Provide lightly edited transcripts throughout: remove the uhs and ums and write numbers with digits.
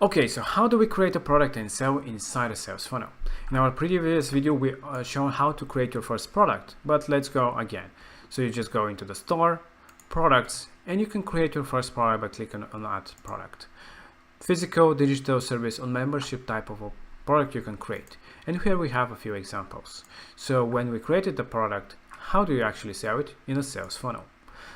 Okay, so how do we create a product and sell inside a sales funnel? In our previous video, we shown how to create your first product, but let's go again. So you just go into the store, products, and you can create your first product by clicking on add product. Physical, digital, service, or membership type of a product you can create. And here we have a few examples. So when we created the product, how do you actually sell it in a sales funnel?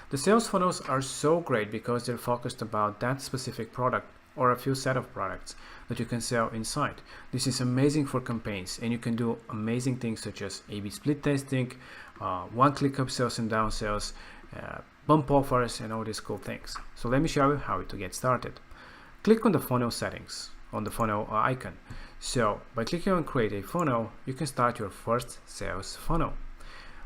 The sales funnels are so great because they're focused about that specific product or a few set of products that you can sell inside. This is amazing for campaigns, and you can do amazing things such as A/B split testing, one-click upsells and downsells, bump offers, and all these cool things. So let me show you how to get started. Click on the funnel settings on the funnel icon. So by clicking on create a funnel, you can start your first sales funnel.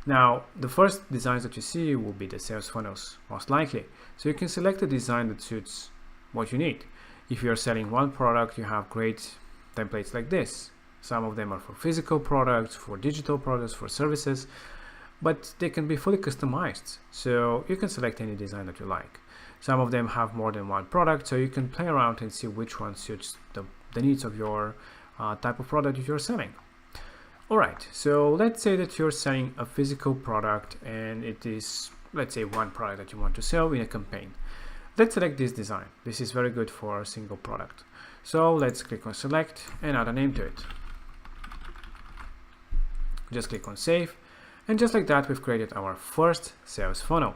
Now, the first designs that you see will be the sales funnels, most likely. So you can select a design that suits what you need. If you're selling one product, you have great templates like this. Some of them are for physical products, for digital products, for services, but they can be fully customized. So you can select any design that you like. Some of them have more than one product, so you can play around and see which one suits the needs of your type of product that you're selling. Alright, so let's say that you're selling a physical product and it is, let's say, one product that you want to sell in a campaign. Let's select this design. This is very good for a single product. So let's click on select and add a name to it. Just click on save, and just like that, we've created our first sales funnel.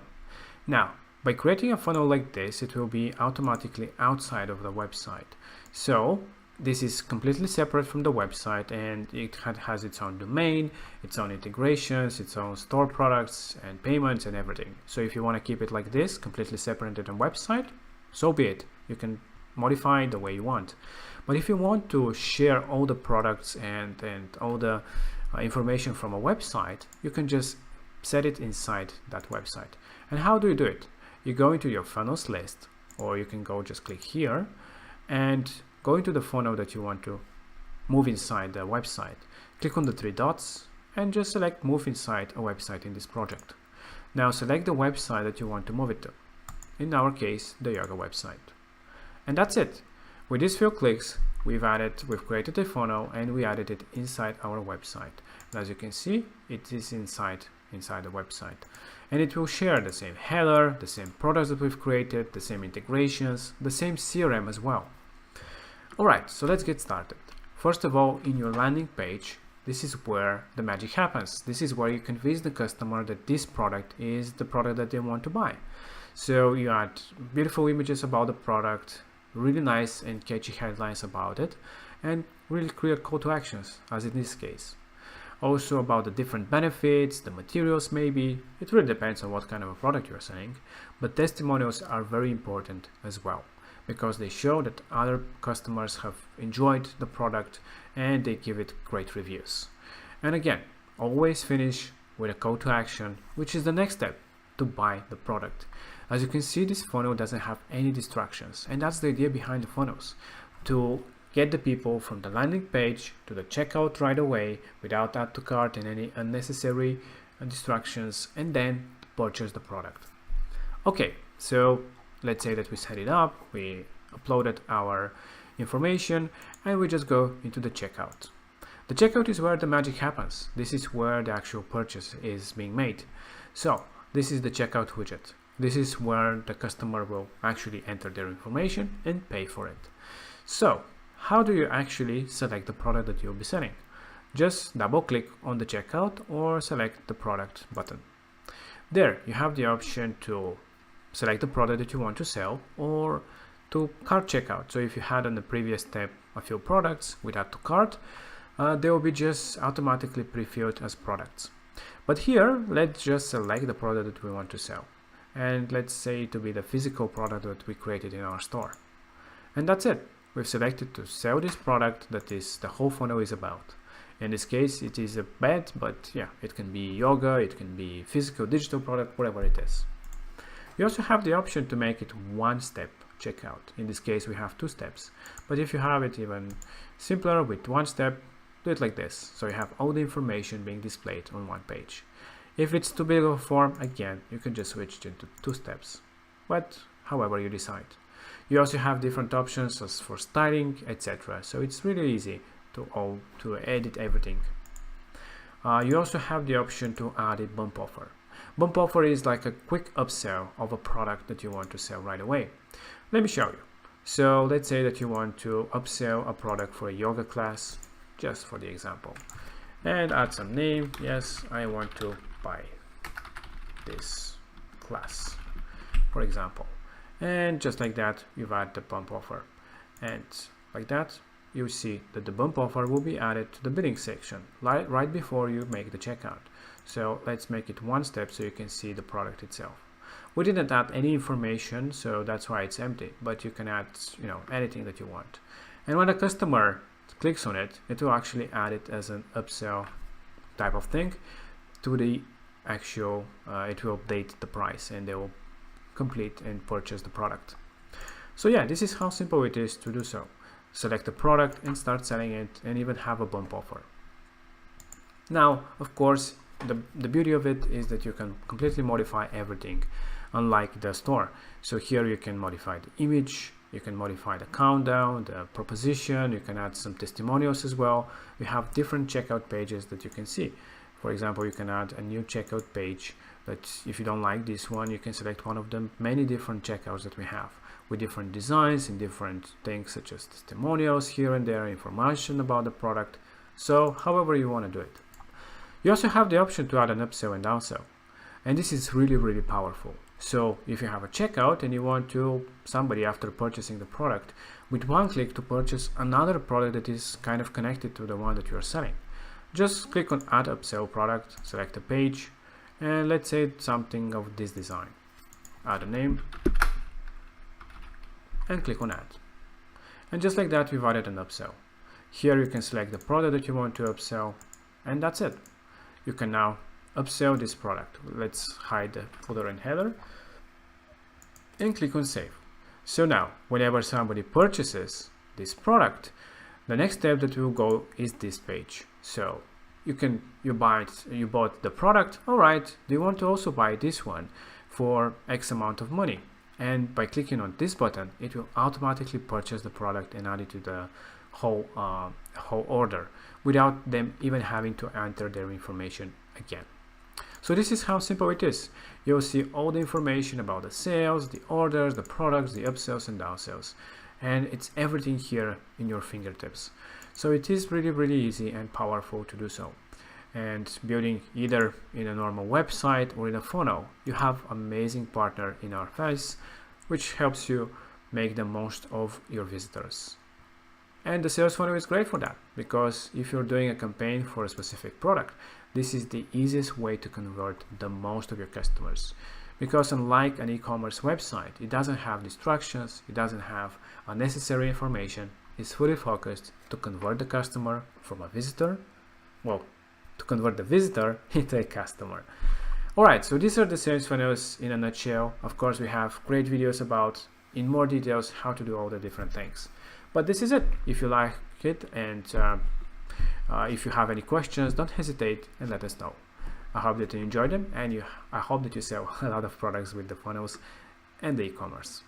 Now, by creating a funnel like this, it will be automatically outside of the website. So this is completely separate from the website, and it has its own domain, its own integrations, its own store products and payments and everything. So if you want to keep it like this, completely separated on website, so be it. You can modify it the way you want. But if you want to share all the products and all the information from a website, you can just set it inside that website. And how do you do it? You go into your funnels list, or you can go just click here and go into the funnel that you want to move inside the website. Click on the three dots and just select move inside a website in this project. Now select the website that you want to move it to. In our case, the yoga website. And that's it. With these few clicks, we've created a funnel and we added it inside our website. And as you can see, it is inside the website. And it will share the same header, the same products that we've created, the same integrations, the same CRM as well. Alright, so let's get started. First of all, in your landing page, this is where the magic happens. This is where you convince the customer that this product is the product that they want to buy. So you add beautiful images about the product, really nice and catchy headlines about it, and really clear call to actions, as in this case. Also about the different benefits, the materials maybe. It really depends on what kind of a product you're selling, but testimonials are very important as well, because they show that other customers have enjoyed the product and they give it great reviews. And again, always finish with a call to action, which is the next step to buy the product. As you can see, this funnel doesn't have any distractions, and that's the idea behind the funnels, to get the people from the landing page to the checkout right away without add to cart and any unnecessary distractions, and then purchase the product. Okay, so let's say that we set it up, we uploaded our information, and we just go into the checkout. The checkout is where the magic happens. This is where the actual purchase is being made. So this is the checkout widget. This is where the customer will actually enter their information and pay for it. So how do you actually select the product that you'll be selling? Just double click on the checkout or select the product button. There you have the option to select the product that you want to sell or to cart checkout. So if you had on the previous step a few products with add to cart, they will be just automatically pre-filled as products. But here, let's just select the product that we want to sell. And let's say to be the physical product that we created in our store. And that's it. We've selected to sell this product that is the whole funnel is about. In this case, it is a bed, but yeah, it can be yoga, it can be physical, digital product, whatever it is. You also have the option to make it one-step checkout. In this case, we have two steps. But if you have it even simpler with one step, do it like this. So you have all the information being displayed on one page. If it's too big of a form, again, you can just switch it into two steps. But however you decide. You also have different options as for styling, etc. So it's really easy to edit everything. You also have the option to add a bump offer. Bump offer is like a quick upsell of a product that you want to sell right away. Let me show you. So let's say that you want to upsell a product for a yoga class, just for the example, and add some name. Yes, I want to buy this class, for example. And just like that, you've added the bump offer. And like that, you see that the bump offer will be added to the bidding section right before you make the checkout. So let's make it one step so you can see the product itself. We didn't add any information, so that's why it's empty, but you can add, anything that you want. And when a customer clicks on it, it will actually add it as an upsell type of thing to the actual, it will update the price and they will complete and purchase the product. So yeah, this is how simple it is to do so. Select the product and start selling it, and even have a bump offer. Now, of course, the beauty of it is that you can completely modify everything, unlike the store. So here you can modify the image, you can modify the countdown, the proposition, you can add some testimonials as well. We have different checkout pages that you can see. For example, you can add a new checkout page, but if you don't like this one, you can select one of the many different checkouts that we have, with different designs and different things such as testimonials here and there, information about the product. So however you want to do it. You also have the option to add an upsell and downsell, and this is really powerful. So if you have a checkout and you want somebody after purchasing the product with one click to purchase another product that is kind of connected to the one that you are selling, just click on add upsell product, select a page, and let's say something of this design. Add a name and click on add. And just like that, we've added an upsell. Here you can select the product that you want to upsell, and that's it. You can now upsell this product. Let's hide the footer and header and click on save. So now whenever somebody purchases this product, the next step that will go is this page. So you bought the product. All right, do you want to also buy this one for X amount of money? And by clicking on this button, it will automatically purchase the product and add it to the whole order without them even having to enter their information again. So this is how simple it is. You'll see all the information about the sales, the orders, the products, the upsells and downsells, and it's everything here in your fingertips. So it is really easy and powerful to do so. And building either in a normal website or in a funnel, you have amazing partner in our face, which helps you make the most of your visitors. And the sales funnel is great for that, because if you're doing a campaign for a specific product, this is the easiest way to convert the most of your customers. Because unlike an e-commerce website, it doesn't have distractions, it doesn't have unnecessary information. It's fully focused to convert the customer from a visitor, to convert the visitor into a customer. Alright, so these are the sales funnels in a nutshell. Of course, we have great videos about, in more details, how to do all the different things. But this is it. If you like it, and if you have any questions, don't hesitate and let us know. I hope that you enjoyed them, and I hope that you sell a lot of products with the funnels and the e-commerce.